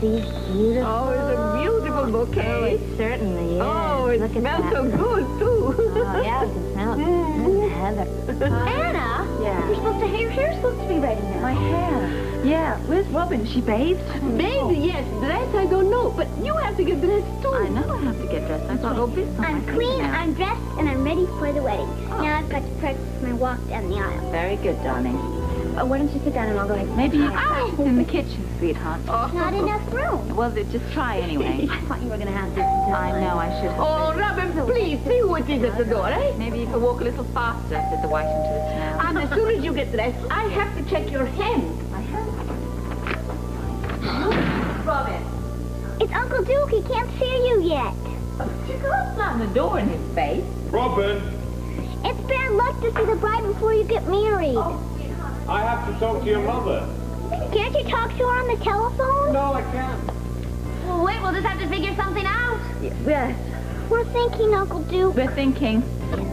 these beautiful? Oh, it's a beautiful bouquet. Oh, it certainly is. Oh, it Look at smells that. so good, too. Oh, yeah, we can smell it. Heather. Anna? Yeah. You're supposed to, your hair's supposed to be ready now. My hair. Yeah, where's Robin? She bathed? Baby, yes. Dress, I don't know. But you have to get dressed, too. I know I have to get dressed. I thought, oh, this I'm clean, I'm dressed, and I'm ready for the wedding. Now I've got to practice my walk down the aisle. Very good, darling. Why don't you sit down and I'll go ahead. Maybe you practice in the kitchen, sweetheart. Not enough room. Well, just try anyway. I thought you were going to have this until I know, I should have. Oh, Robin, please, see who it is at the door, eh? Maybe you could walk a little faster, said the white into the snow. And as soon as you get dressed, I have to check your hand. Robin. It's Uncle Duke. He can't see you yet. You can't slam the door in his face. Robin, It's bad luck to see the bride before you get married. I have to talk to your mother. Can't you talk to her on the telephone? No, I can't. Well, wait, we'll just have to figure something out. Yes, We're thinking, Uncle Duke. we're thinking.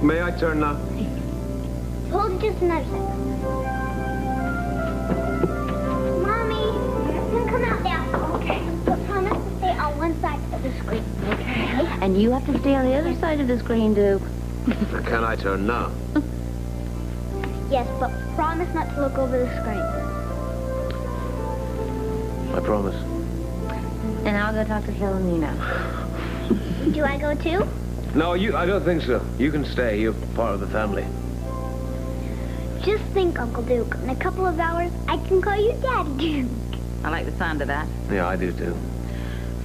May I turn now? Hold it just another second. Mommy, you can come out now. Okay. But promise to stay on one side of the screen. Okay. And you have to stay on the other side of the screen, Duke. Can I turn now? Yes, but promise not to look over the screen. I promise. And I'll go talk to Philomena. Do I go too? No, I don't think so. You can stay. You're part of the family. Just think, Uncle Duke. In a couple of hours, I can call you Daddy Duke. I like the sound of that. Yeah, I do too.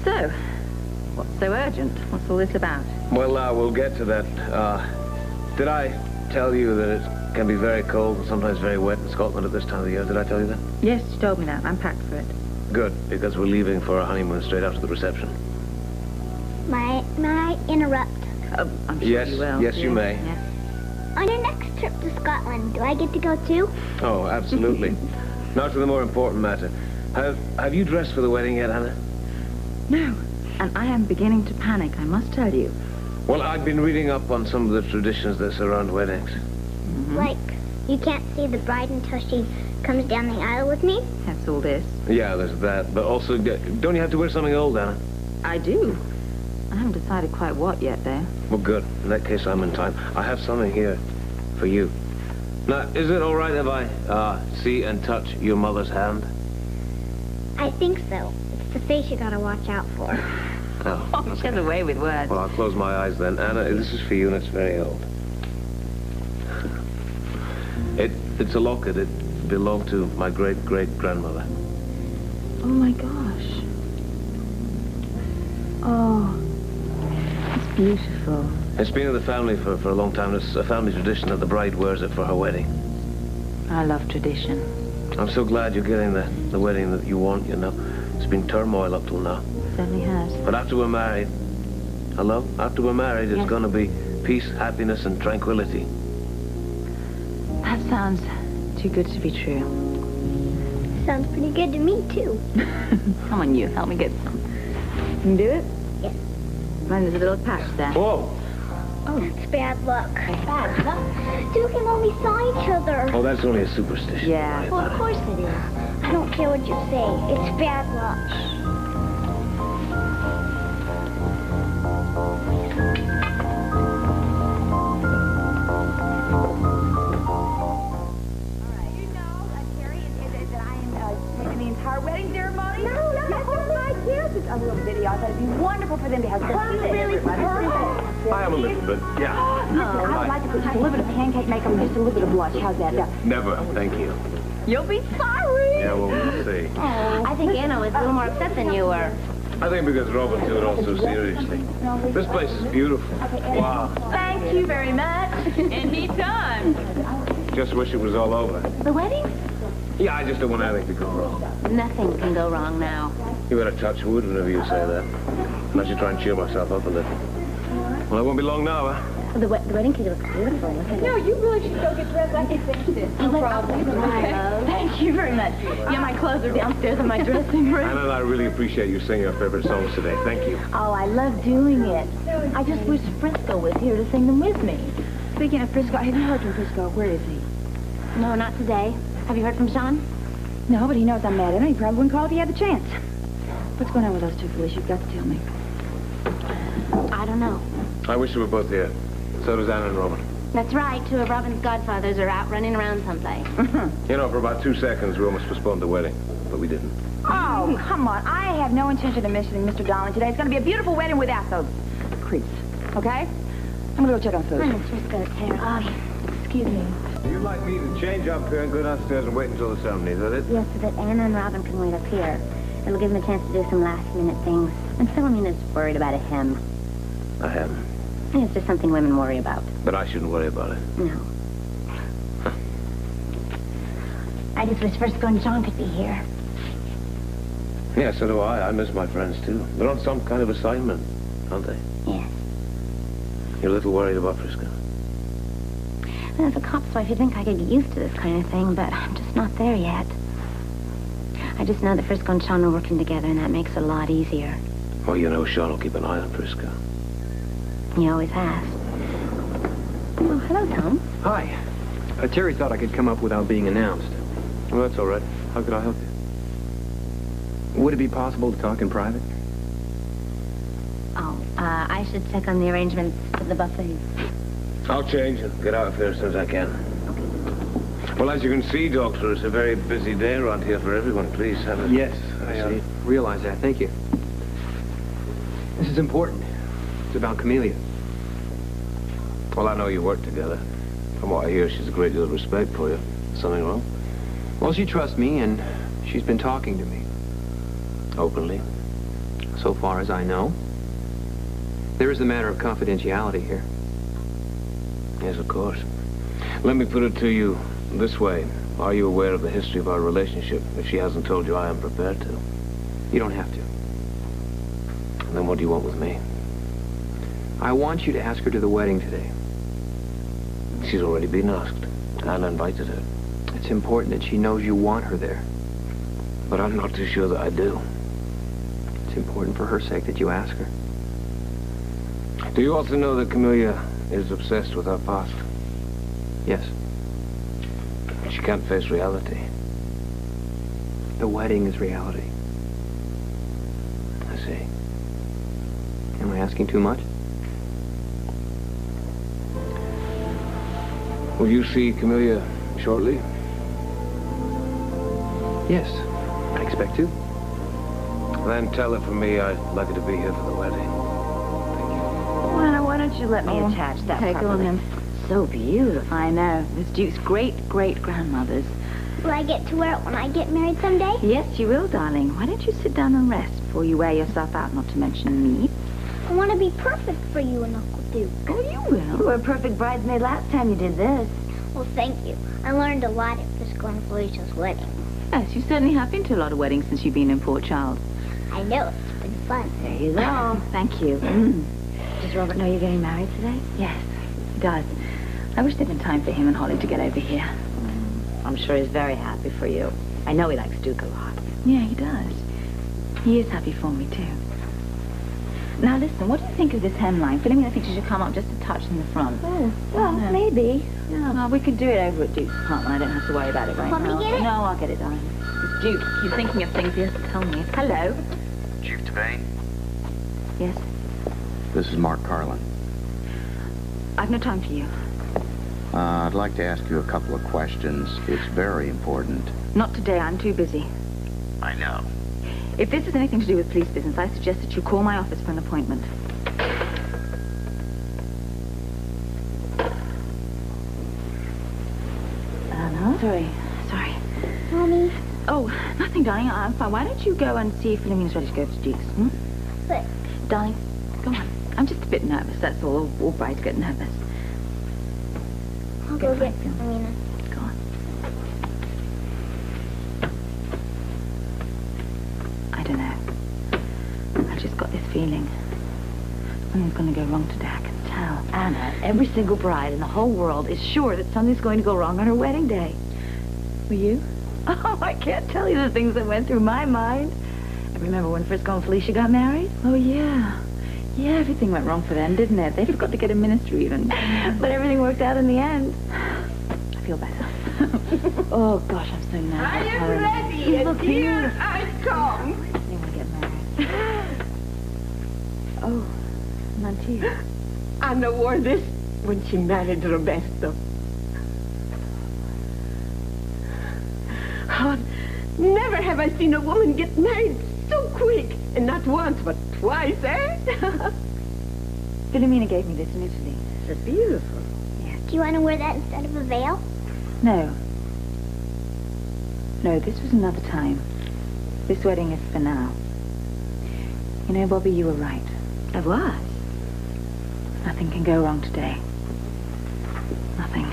So, what's so urgent? What's all this about? Well, we'll get to that. Did I tell you that it can be very cold and sometimes very wet in Scotland at this time of the year? Did I tell you that? Yes, you told me that. I'm packed for it. Good, because we're leaving for our honeymoon straight after the reception. May I interrupt? I'm sure Yes, you will. yes, you may. Yes. On your next trip to Scotland, do I get to go too? Oh, absolutely. Now to the more important matter. Have you dressed for the wedding yet, Anna? No, and I am beginning to panic, I must tell you. Well, I've been reading up on some of the traditions that surround weddings. Like, you can't see the bride until she comes down the aisle with me? That's all this. Yeah, there's that. But also, don't you have to wear something old, Anna? I do. I haven't decided quite what yet, though. Well, good. In that case, I'm in time. I have something here for you. Now, is it all right if I see and touch your mother's hand? I think so. It's the face you gotta watch out for. Oh, Oh, she has a way with words. well, I'll close my eyes then. Anna, this is for you, and it's very old. It's a locket. It belonged to my great-great-grandmother. Oh, my gosh. Oh, it's beautiful. It's been in the family for a long time. It's a family tradition that the bride wears it for her wedding. I love tradition. I'm so glad you're getting the wedding that you want, you know. It's been turmoil up till now. Certainly has. But after we're married, hello? After we're married, it's Yes. going to be peace, happiness, and tranquility. That sounds too good to be true. Sounds pretty good to me, too. Come on, you. Help me get some. You can do it? Yes. Mine is a little patch there. Whoa! That's bad luck. Bad luck? Duke and Mommy saw each other. Oh, that's only a superstition. Yeah. Don't Well, worry of about course it is. I don't care what you say. It's bad luck. You know, Terry, that I am making the entire wedding ceremony? No, yes, it's my kids. It's a little video. I thought it'd be wonderful for them to have perfect. Really perfect. I am a little bit, yeah. Listen, I would like to put just a little bit of pancake makeup and just a little bit of blush. How's that? Never, thank you. You'll be sorry. Yeah, well, we'll see. I think Anna was a little more upset than you were. I think because Robin took it all so seriously. This place is beautiful. Wow. Thank you very much. Anytime. Just wish it was all over. The wedding? Yeah, I just don't want anything to go wrong. Nothing can go wrong now. You better touch wood whenever you say that. And I should try and cheer myself up a little. Well, it won't be long now, huh? The wedding cake looks beautiful. Look at it. No, you really should go get dressed. I can finish this. No problem. Okay. Thank you very much. Yeah, my clothes are downstairs in my dressing room. Anna and I really appreciate you singing our favorite songs today. Thank you. Oh, I love doing it. I just wish Frisco was here to sing them with me. Speaking of Frisco, have you heard from Frisco? Where is he? No, not today. Have you heard from Sean? No, but he knows I'm mad at him. He probably wouldn't call if he had the chance. What's going on with those two, Felicia? You've got to tell me. I don't know. I wish you were both here. So does Anna and Robin. That's right. Two of Robin's godfathers are out running around someplace. You know, for about 2 seconds, we almost postponed the wedding, but we didn't. Oh, come on. I have no intention of missing Mr. Darling today. It's going to be a beautiful wedding without those creeps, okay? I'm going to go check on food. Let's just go, Tara. Excuse me. You'd like me to change up here and go downstairs and wait until the ceremony, is that it? Yes, so that Anna and Robin can wait up here. It'll give them a chance to do some last-minute things. And Philomena's worried about a hem. A hem. It's just something women worry about. But I shouldn't worry about it. No. I just wish Frisco and John could be here. Yeah, so do I. I miss my friends, too. They're on some kind of assignment, aren't they? Yes. You're a little worried about Frisco. Well, as a cop's wife, you'd think I could get used to this kind of thing, but I'm just not there yet. I just know that Frisco and Sean are working together, and that makes it a lot easier. Well, you know Sean will keep an eye on Frisco. He always has. Oh, hello, Tom. Hi. Terry thought I could come up without being announced. Well, that's all right. How could I help you? Would it be possible to talk in private? Oh, I should check on the arrangements for the buffet. I'll change and get out of here as soon as I can. Well, as you can see, Doctor, it's a very busy day around here for everyone. Please have a... Yes, I realize that. Thank you. This is important. It's about Camellia. Well, I know you work together. From what I hear, she's a great deal of respect for you. Something wrong? Well, she trusts me, and she's been talking to me. Openly? So far as I know. There is a matter of confidentiality here. Yes, of course. Let me put it to you this way. Are you aware of the history of our relationship? If she hasn't told you, I am prepared to. You don't have to. And then what do you want with me? I want you to ask her to the wedding today. She's already been asked. Anna invited her. It's important that she knows you want her there. But I'm not too sure that I do. It's important for her sake that you ask her. Do you also know that Camellia is obsessed with her past? Yes. She can't face reality. The wedding is reality. I see. Am I asking too much? Will you see Camellia shortly? Yes, I expect to. Then tell her from me I'd like her to be here for the wedding. Well, why don't you let me attach that Take on properly? him. So beautiful. I know. This Duke's great-great-grandmother's. Will I get to wear it when I get married someday? Yes, you will, darling. Why don't you sit down and rest before you wear yourself out, not to mention me? I want to be perfect for you and Uncle Duke. Oh, you will. You were a perfect bridesmaid last time you did this. Well, thank you. I learned a lot at Frisco and Felicia's wedding. Yes, you certainly have been to a lot of weddings since you've been in Port Child. I know, it's been fun. There you go. Thank you. Does Robert know you're getting married today? Yes, he does. I wish there'd been time for him and Holly to get over here. I'm sure he's very happy for you. I know he likes Duke a lot. Yeah, he does. He is happy for me, too. Now, listen, what do you think of this hemline? Philomena thinks you should come up just a touch in the front. Oh, well, maybe. Yeah, well, we could do it over at Duke's apartment. I don't have to worry about it right Want me now. to get it? No, I'll get it, darling. It's Duke. He's thinking of things he has to tell me. Hello. Chief Devane, Yes? this is Mark Carlin. I've no time for you. I'd like to ask you a couple of questions. It's very important. Not today. I'm too busy. I know. If this has anything to do with police business, I suggest that you call my office for an appointment. Anna? Sorry. Mommy, Oh, nothing, darling. I'm fine. Why don't you go and see if Philomena's ready to go to Duke's? but Darling, go on. I'm just a bit nervous, that's all. All brides get nervous. I'll go get Philomena. Go on. I don't know. I've just got this feeling. Something's going to go wrong today, I can tell. Anna, every single bride in the whole world is sure that something's going to go wrong on her wedding day. Were you? Oh, I can't tell you the things that went through my mind. I remember when Frisco and Felicia got married? Oh, yeah. Yeah, everything went wrong for them, didn't it? They forgot to get a minister even. But everything worked out in the end. I feel better. Oh, gosh, I'm so nervous. Are you ready? You look beautiful. Here I come. They want to get married. Anna wore this when she married Roberto. Oh, never have I seen a woman get married so quick. And not once, but twice, eh? Philomena gave me this in Italy. It's beautiful. Do you want to wear that instead of a veil? No. No, this was another time. This wedding is for now. You know, Bobby, you were right. I was. Nothing can go wrong today. Nothing.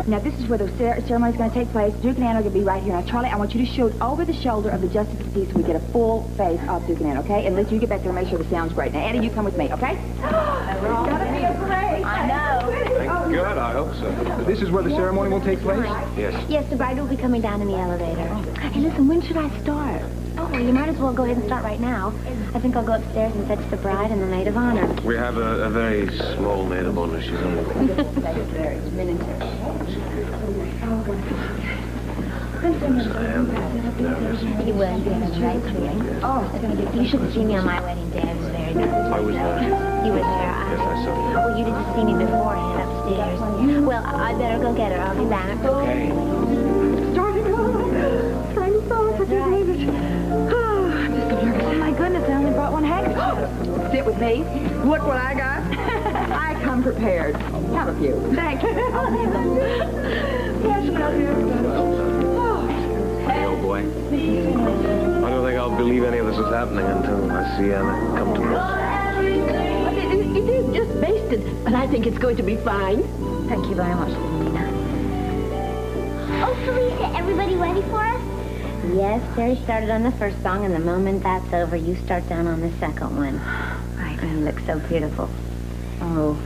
Now, this is where the ceremony is going to take place. Duke and Anne are going to be right here. Now, Charlie, I want you to shoot over the shoulder of the Justice of the Peace so we get a full face of Duke and Anne, okay? And Liz, you get back there and make sure the sound's great. Now, Annie, you come with me, okay? It's going to be a parade. I know. Thank God, I hope so. This is where the ceremony will take place? Yes. Yes, the bride will be coming down in the elevator. Hey, listen, when should I start? Oh, well, you might as well go ahead and start right now. I think I'll go upstairs and fetch the bride and the maid of honor. We have a very small maid of honor. She's only... You will. You have a right feeling. Oh, it's going to be... You should have seen me on my wedding day. I was very nervous. I was there. You were there. Yes, I saw you. Well, you didn't see me beforehand upstairs. Well, I better go get her. I'll be back. Okay. Starting off. I'm sorry for this minute. Oh, I'm just so nervous. Oh, my goodness, I only brought one handkerchief. Sit with me. Look what I got. I come prepared. Have a few. Thank you. Hey, old boy. I don't think I'll believe any of this is happening until I see Anna come to us. It is just basted, but I think it's going to be fine. Thank you very much, Nina. Oh, Felicia, everybody ready for us? Yes, Terry started on the first song, and the moment that's over, you start down on the second one. Right. You look so beautiful. Oh,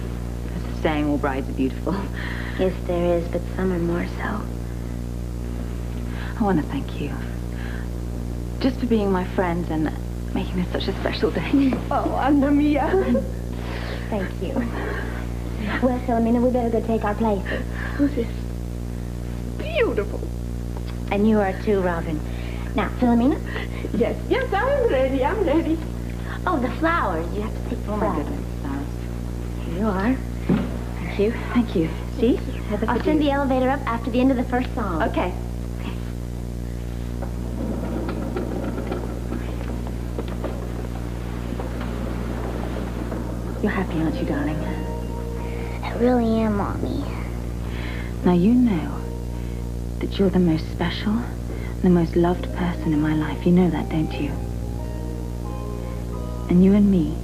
that's the saying, all brides are beautiful. Yes, there is, but some are more so. I want to thank you. Just for being my friends and making this such a special day. Oh, Anna Mia. Thank you. Well, Philomena, we better go take our places. Oh, this is beautiful. And you are too, Robin. Now, Philomena? Yes, I'm ready. I'm ready. Oh, the flowers. You have to take the flowers. Here you are. Thank you. Thank you. See? I'll send the elevator up after the end of the first song. Okay. You're happy, aren't you, darling? I really am, Mommy. Now, you know that you're the most special, the most loved person in my life. You know that, don't you? And you and me,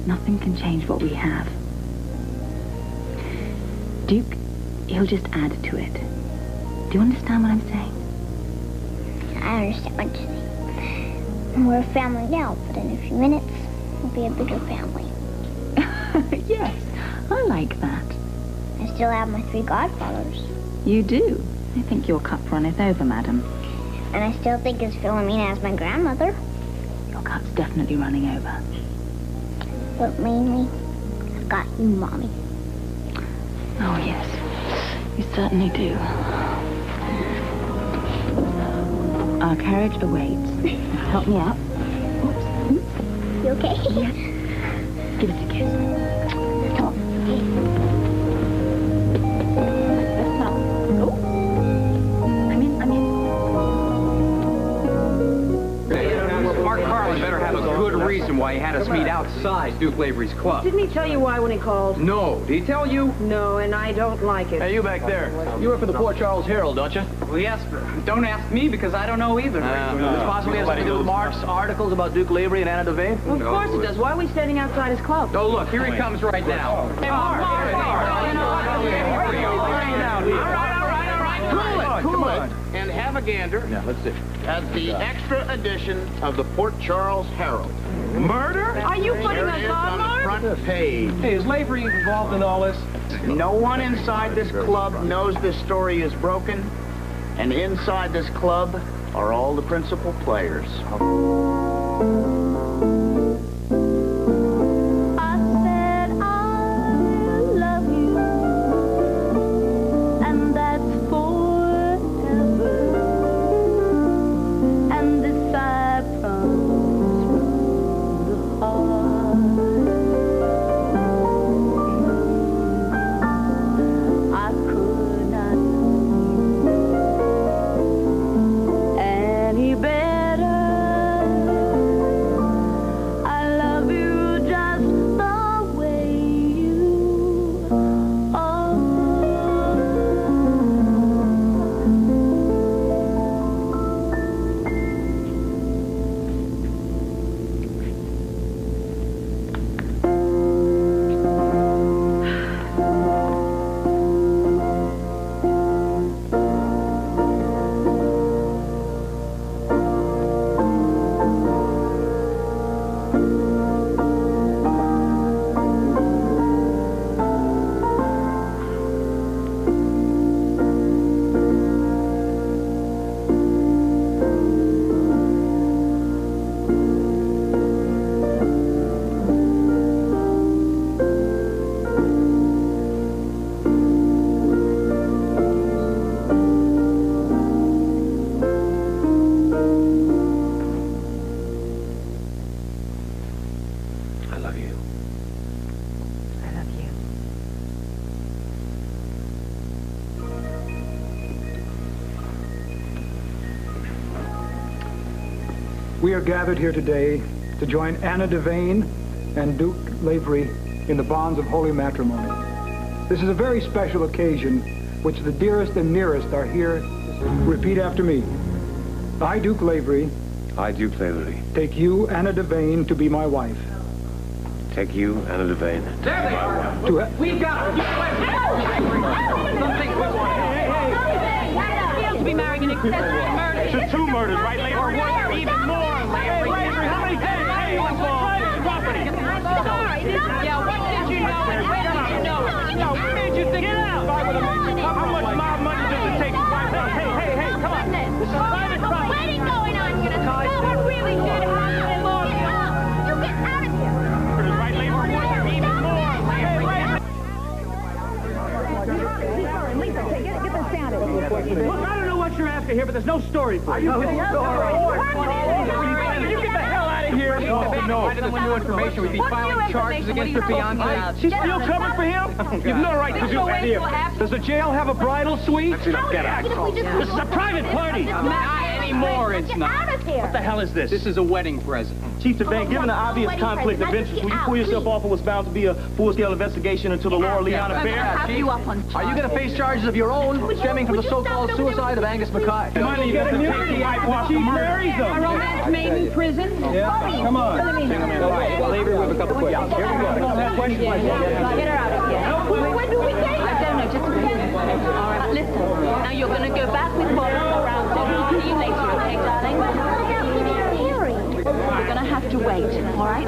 nothing can change what we have. Duke, he'll just add to it. Do you understand what I'm saying? I understand what you're saying. We're a family now, but in a few minutes, we'll be a bigger family. Yes, I like that. I still have my 3 godfathers. You do. I think your cup runneth over, madam. And I still think it's Philomena as my grandmother. Your cup's definitely running over. But mainly, I've got you, Mommy. Oh, yes. You certainly do. Our carriage awaits. Help me up. You okay? Yes. Give us a kiss. Let's not. Oh. I'm in. Mark Carlin better have a good reason why he had us meet outside Duke Lavery's club. Didn't he tell you why when he called? No. Did he tell you? No, and I don't like it. Hey, you back there. You work for the Port Charles Herald, don't you? Well, yes, but don't ask me because I don't know either. This possibly has something to do with Mark's articles about Duke Lavery and Anna Devane? Of course it does. Why are we standing outside his club? Oh, look, here he comes right now. Hey, Mark! Cool it. And have a gander Yeah, let's see. at the extra edition of the Port Charles Herald. Murder? Are you putting There us it is on, on the Mark? front page. Hey, is Lavery involved in all this? No one inside this club knows this story is broken, and inside this club are all the principal players. I said I love you, and that's forever. And this I promise. We are gathered here today to join Anna Devane and Duke Lavery in the bonds of holy matrimony. This is a very special occasion which the dearest and nearest are here. Repeat after me. I, Duke Lavery. I, Duke Lavery. Take you, Anna Devane, to be my wife. Take you, Anna Devane, to be my wife. We got it. Something. To be marrying an accessory murder. To two murders, right, Lavery? Or one, even more, Lavery. Lavery, how many times? Hey, what's private property? I'm sorry. Yeah, what did you know and where did you know it? No, what made you think it out? How much my money does it take to wipe out? Hey, come on. This is private property. Wedding going on here. No one really did happen. Get out. You get out of here. Right, Lavery? Even more, Lavery. Lisa, get the sound of it. Look, I don't know what you're after here, but there's no story for you. You get the hell out of here. No. Someone new information. We'd be filing charges against her fiancé. She's still coming for him? You've no right to do that here. Does the jail have a bridal suite? This is a private party. Not anymore, it's not. Out of here. What the hell is this? This is a wedding present. Chief Devane, given the obvious conflict of interest, will you pull yourself off of what's bound to be a full-scale investigation into the Laura Leon affair? Are you going to face charges of your own stemming from the so-called suicide of Angus Mackay? Money doesn't take the whitewash to marry them. A romance made in prison? Yeah, come on. Lavery, we have a couple questions. Here we go. Get her out of here. When do we take her? I don't know, just a minute. All right, listen. Now you're going to go back with Bob around 7. I'll see you later, okay, darling? We're going to have to wait, all right?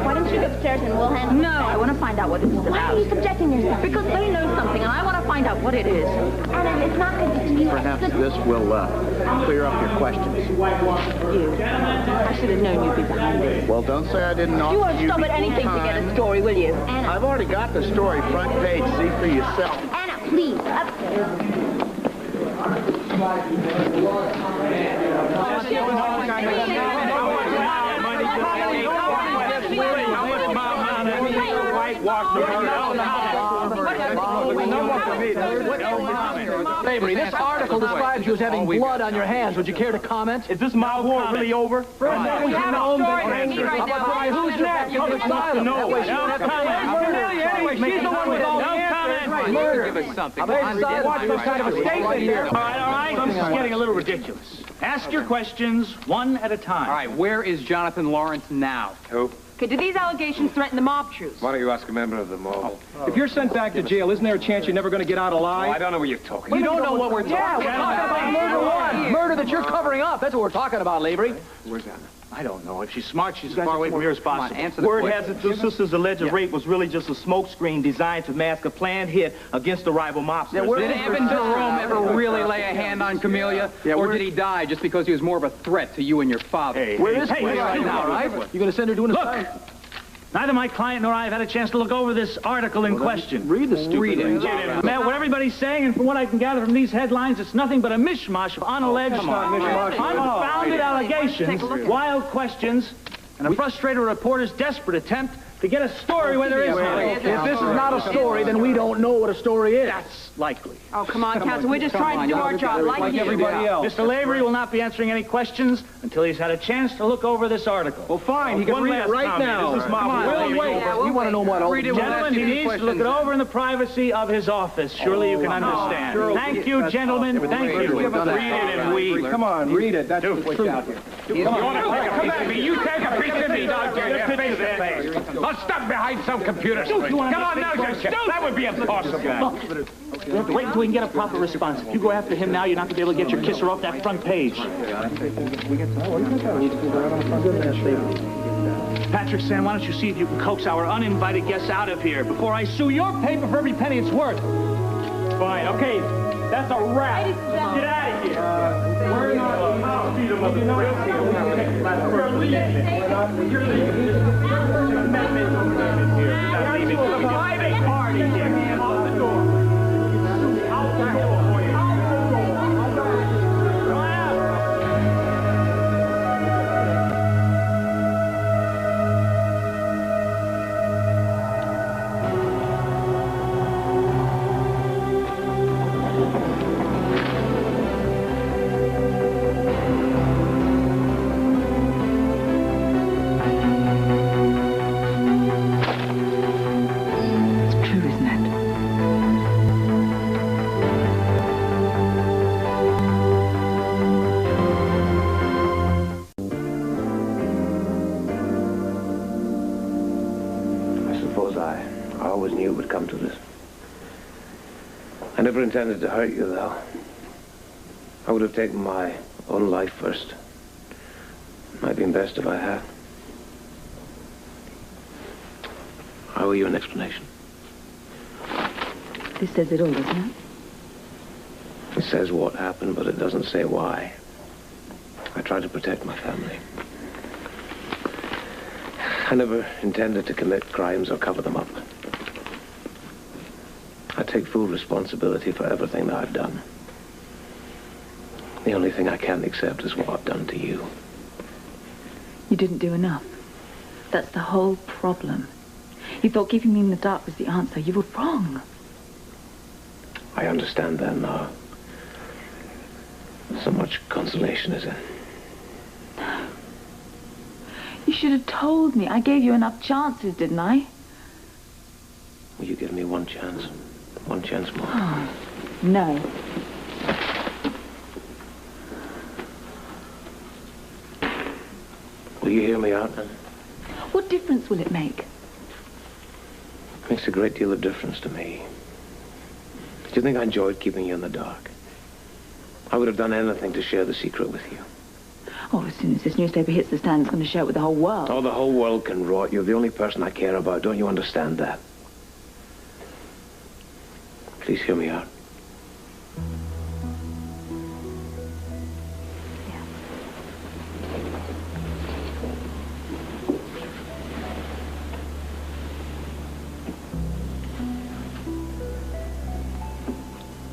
Why don't you go upstairs and we'll handle it? No, I want to find out what this is Why about. are you subjecting yourself? Because they know something, and I want to find out what it is. And it's not good to you. Perhaps this will clear up your questions. You. I should have known you'd be behind this. Well, don't say I didn't offer You won't stop at anything to get a story, will you? Anna. I've already got the story front page. See for yourself. Anna, please, upstairs. Lavery, this article describes you as having blood on your hands. Would you care to comment? Is this my war really over? Who's next? Public silence. No comment. Anyway, she's the one with all the answers. Murder. Give us something. Watch this kind of a statement here. All right. This is getting a little ridiculous. Ask your questions one at a time. All right, where is Jonathan Lawrence now? Who? Okay, do these allegations threaten the mob truce? Why don't you ask a member of the mob? If you're sent back to jail, isn't there a chance you're never going to get out alive? I don't know what you're talking You don't know what we're talking about. Murder one. Murder that you're covering up. That's what we're talking about, Lavery. Where's Anna? I don't know. If she's smart, she's as far away from here as possible. answer the Word question. has it two sisters' alleged rape was really just a smokescreen designed to mask a planned hit against the rival mobsters. Did Evan Jerome ever really lay a hand on Camellia? Or did he die just because he was more of a threat to you and your father? Where is he right now, right? You're going to send her doing a Look! Neither my client nor I have had a chance to look over this article in question. Read the stupid thing. Man, what everybody's saying, and from what I can gather from these headlines, it's nothing but a mishmash of unalleged, unfounded allegations, wild questions, and a frustrated reporter's desperate attempt to get a story where there is none. If this is not a story, then we don't know what a story is. That's likely. Oh, come on, counsel. We're just trying to do our job like you. Everybody else. Mr. Lavery will not be answering any questions until he's had a chance to look over this article. Well, fine. He can read it right now. This is my We'll wait. We want to know what all the Gentlemen, he needs to look it over in the privacy of his office. Surely you can understand. Thank you, gentlemen. Thank you. Read it and we. Come on, read it. That's what's out here. Come on. You take a piece of me, dog. I'll stop behind some computer screen. Come on now, that would be impossible. Wait until we can get a proper response. If you go after him now, you're not going to be able to get your kisser off that front page. Patrick, Sam, why don't you see if you can coax our uninvited guests out of here before I sue your paper for every penny it's worth. Fine, okay. That's a wrap. Get out of here. We're not private party here. Off the door. Out the door for you. Out the door. Come on out. I never intended to hurt you, though. I would have taken my own life first. Might have been best if I had. I owe you an explanation. This says it all, doesn't it? It says what happened, but it doesn't say why. I tried to protect my family. I never intended to commit crimes or cover them up. I take full responsibility for everything that I've done. The only thing I can't accept is what I've done to you. You didn't do enough. That's the whole problem. You thought keeping me in the dark was the answer. You were wrong. I understand that now. So much consolation is in. You should have told me. I gave you enough chances, didn't I? Will you give me one chance? One chance more? Oh, no. Will you hear me out then? What difference will it make? It makes a great deal of difference to me. Do you think I enjoyed keeping you in the dark? I would have done anything to share the secret with you. Oh, as soon as this newspaper hits the stand, it's going to show it with the whole world. Oh, the whole world can rot. You're the only person I care about. Don't you understand that? Please hear me out.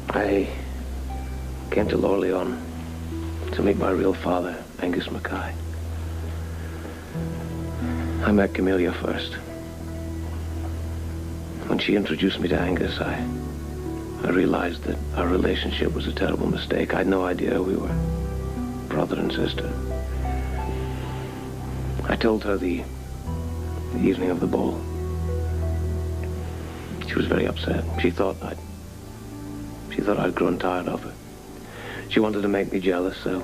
I came to Lorleon to meet my real father, Angus Mackay. I met Camelia first. When she introduced me to Angus, I realized that our relationship was a terrible mistake. I had no idea we were brother and sister. I told her the evening of the ball. She was very upset. She thought I'd grown tired of her. She wanted to make me jealous, so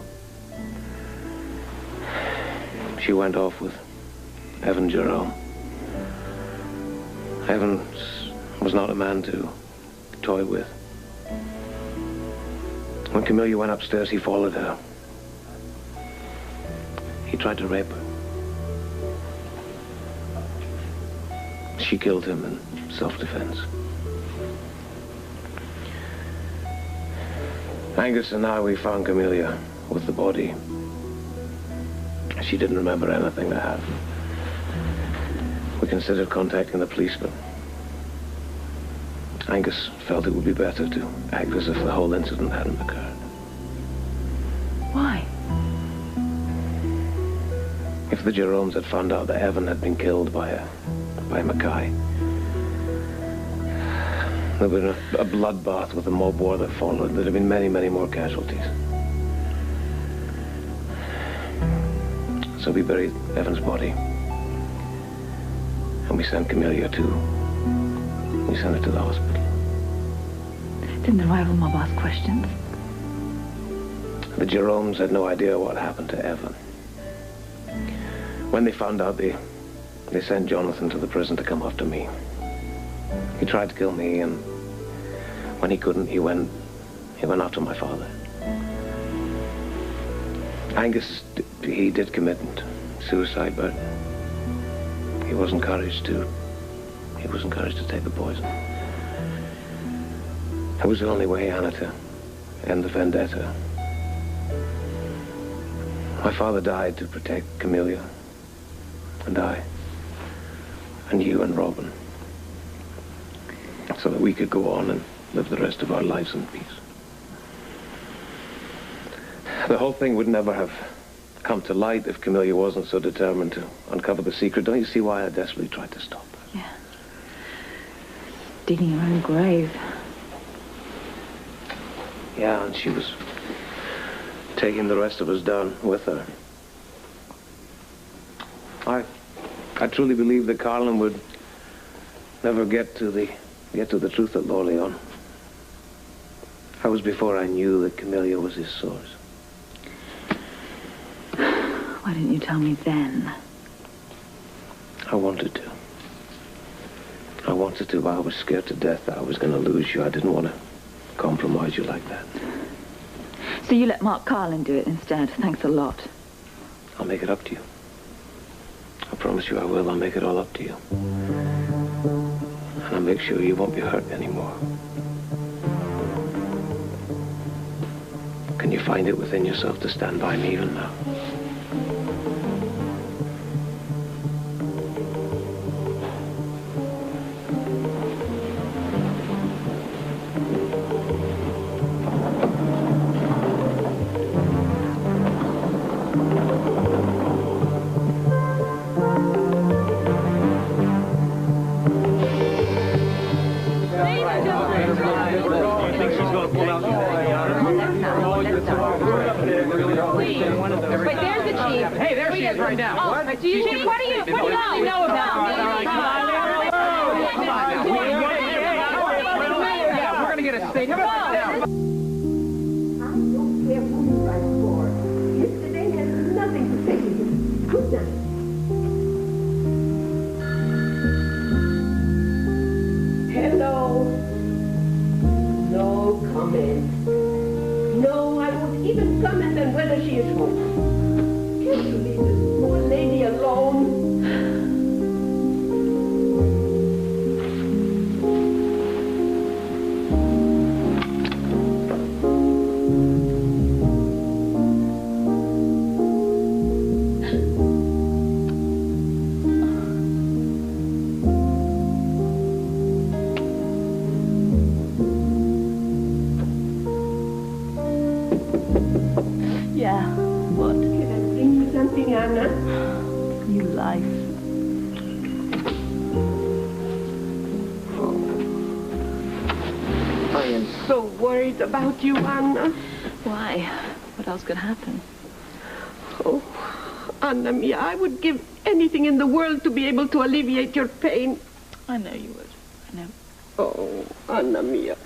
she went off with Evan Jerome. Evan was not a man to toy with. When Camelia went upstairs, he followed her. He tried to rape her. She killed him in self-defense. Angus and I, we found Camelia with the body. She didn't remember anything that happened. We considered contacting the police, but Angus felt it would be better to act as if the whole incident hadn't occurred. Why? If the Jeromes had found out that Evan had been killed by Mackay, there would have been a bloodbath with the mob war that followed. There'd have been many, many more casualties. So we buried Evan's body. And we sent Camelia too. We sent her to the hospital. Didn't the rival mob ask questions? The Jeromes had no idea what happened to Evan. When they found out, they sent Jonathan to the prison to come after me. He tried to kill me, and when he couldn't, he went after my father. Angus, he did commit suicide, but he wasn't encouraged to take the poison. It was the only way, Anna, to end the vendetta. My father died to protect Camelia, and I, and you and Robin, so that we could go on and live the rest of our lives in peace. The whole thing would never have come to light if Camelia wasn't so determined to uncover the secret. Don't you see why I desperately tried to stop her? Yeah. Digging her own grave. Yeah, and she was taking the rest of us down with her. I truly believe that Carlin would never get to the truth at Lorleon. That was before I knew that Camelia was his source. Why didn't you tell me then? I wanted to. I was scared to death that I was going to lose you. I didn't want compromise you like that. So you let Mark Carlin do it instead. Thanks a lot. I'll make it up to you. I promise you I will. I'll make it all up to you. And I'll make sure you won't be hurt anymore. Can you find it within yourself to stand by me even now? Wait, there's the chief. Hey, there she is right now. Oh, what? Chief, what do you know about me? Yeah, we're gonna get a statement. I don't care who you write for. Yesterday has nothing to say to you. Good night. Hello. No comment. No, I won't even comment on whether she is home. Can't you leave this poor lady alone? Yeah, what? Can I bring you something, Anna? You life. I am so worried about you, Anna. Why? What else could happen? Oh, Anna Mia, I would give anything in the world to be able to alleviate your pain. I know you would. I know. Oh, Anna Mia.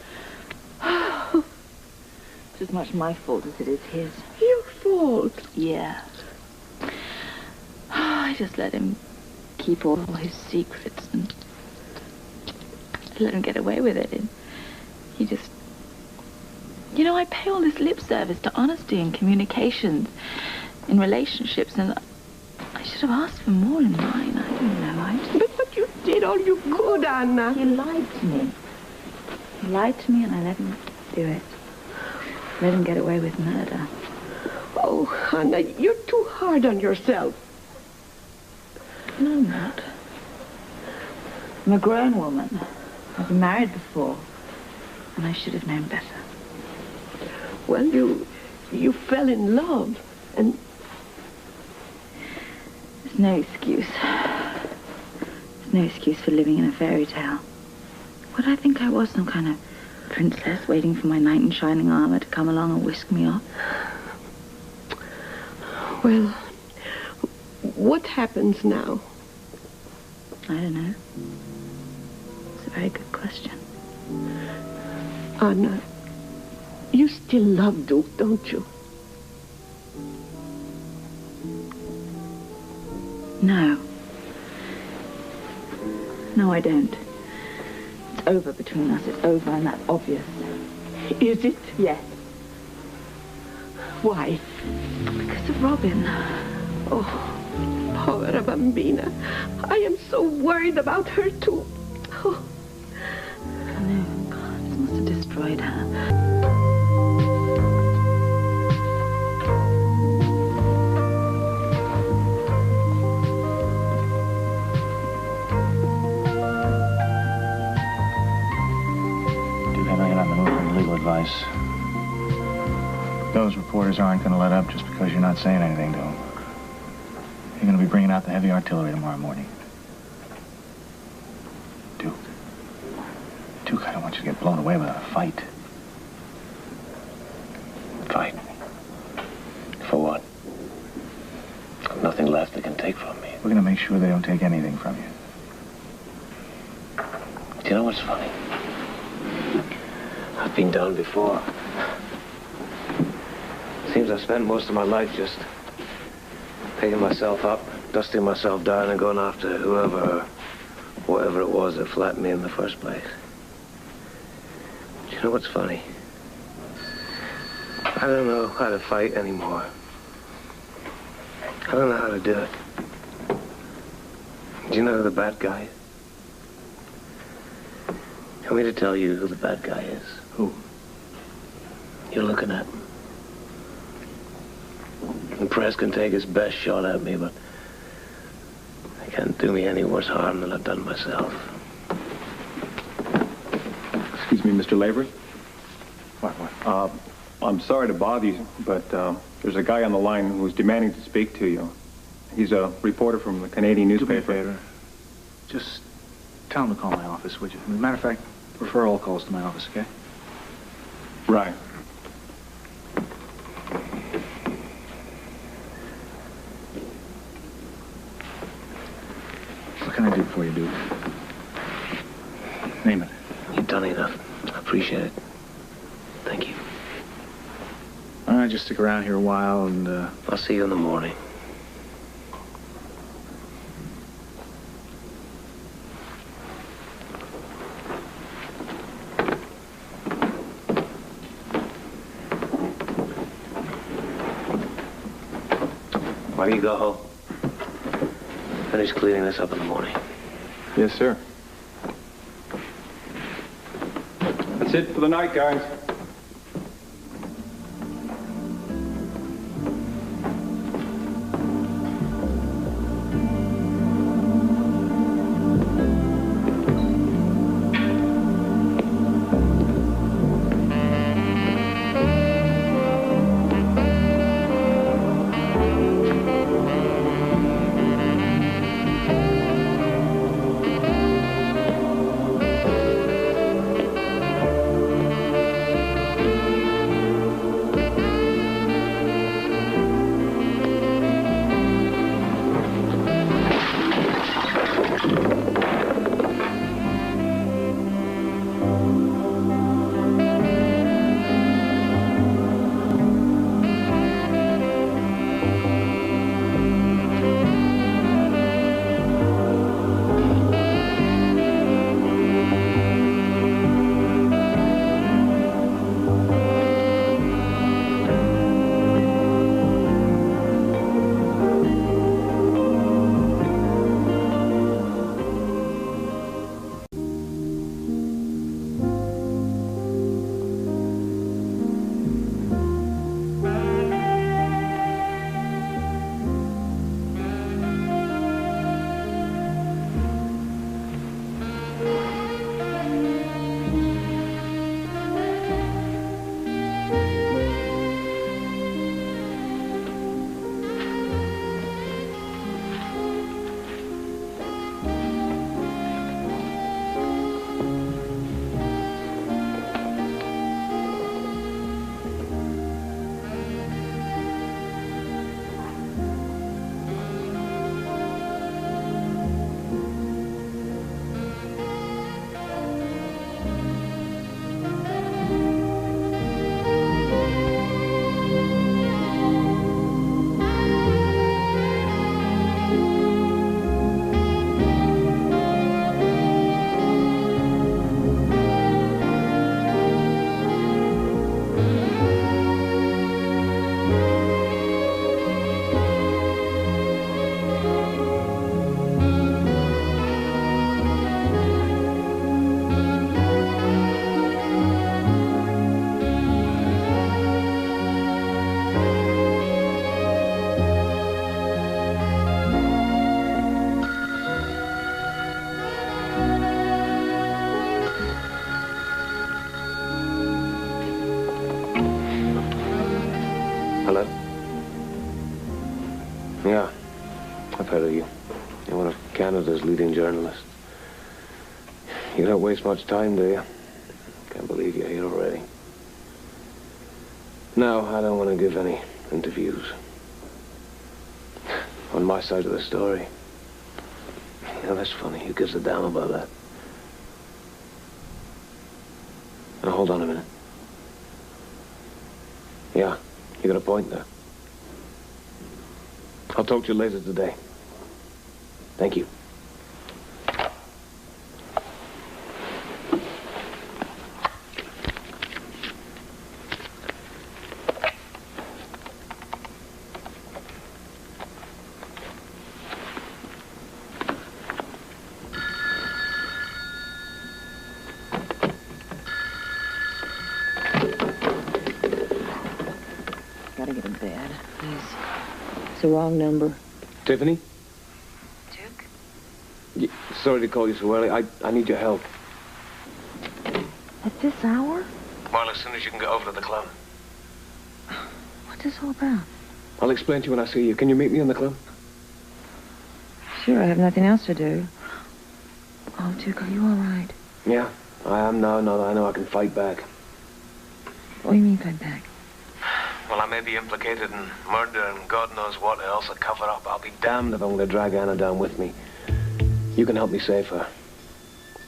It's as much my fault as it is his. Your fault? Yeah. I just let him keep all his secrets and let him get away with it. And he just... You know, I pay all this lip service to honesty and communications in relationships, and I should have asked for more in mine. I don't know. But you did all you could, Anna. He lied to me. He lied to me, and I let him do it. Let him get away with murder. Oh, Anna, you're too hard on yourself. No, I'm not. I'm a grown woman. I've been married before, and I should have known better. Well, you fell in love, and... There's no excuse. There's no excuse for living in a fairy tale. What, I think I was some kind of princess waiting for my knight in shining armor to come along and whisk me off? Well, what happens now? I don't know. It's a very good question. Anna, you still love Duke, don't you? No. No, I don't. It's over between us. It's over, and that's obvious. Is it? Yes. Why? Because of Robin. Oh, poor Bambina. I am so worried about her, too. Oh. I know. God, this must have destroyed her. Advice. Those reporters aren't going to let up just because you're not saying anything to them. You're going to be bringing out the heavy artillery tomorrow morning. Duke, I don't want you to get blown away without a fight. Fight? For what? I've nothing left they can take from me. We're going to make sure they don't take anything from you. Do you know what's funny? I've been down before. Seems I've spent most of my life just picking myself up, dusting myself down, and going after whoever or whatever it was that flattened me in the first place. Do you know what's funny? I don't know how to fight anymore. I don't know how to do it. Do you know who the bad guy is? You want me to tell you who the bad guy is? Who? You're looking at him. The press can take his best shot at me, but they can't do me any worse harm than I've done myself. Excuse me, Mr. Lavery? What? I'm sorry to bother you, but there's a guy on the line who's demanding to speak to you. He's a reporter from the Canadian newspaper. Do me a favor. Just tell him to call my office, would you? As a matter of fact, refer all calls to my office, okay? Right. What can I do for you, Duke? Name it. You've done enough. I appreciate it. Thank you. All right, just stick around here a while and, I'll see you in the morning. Why do you go home? Finish cleaning this up in the morning. Yes, sir. That's it for the night, guys. Hello? Yeah, I've heard of you. You're one of Canada's leading journalists. You don't waste much time, do you? Can't believe you're here already. No, I don't want to give any interviews. On my side of the story. You know, that's funny. Who gives a damn about that? Now, hold on a minute. Yeah, you got a point there. I'll talk to you later today. Thank you. please. It's the wrong number. Tiffany? Duke? Sorry to call you so early. I need your help. At this hour? Well, as soon as you can get over to the club. What's this all about? I'll explain to you when I see you. Can you meet me in the club? Sure, I have nothing else to do. Oh, Duke, are you all right? Yeah, I am now that I know I can fight back. What do you mean fight back? Well, I may be implicated in murder and God knows what else, a cover-up. I'll be damned if I'm going to drag Anna down with me. You can help me save her.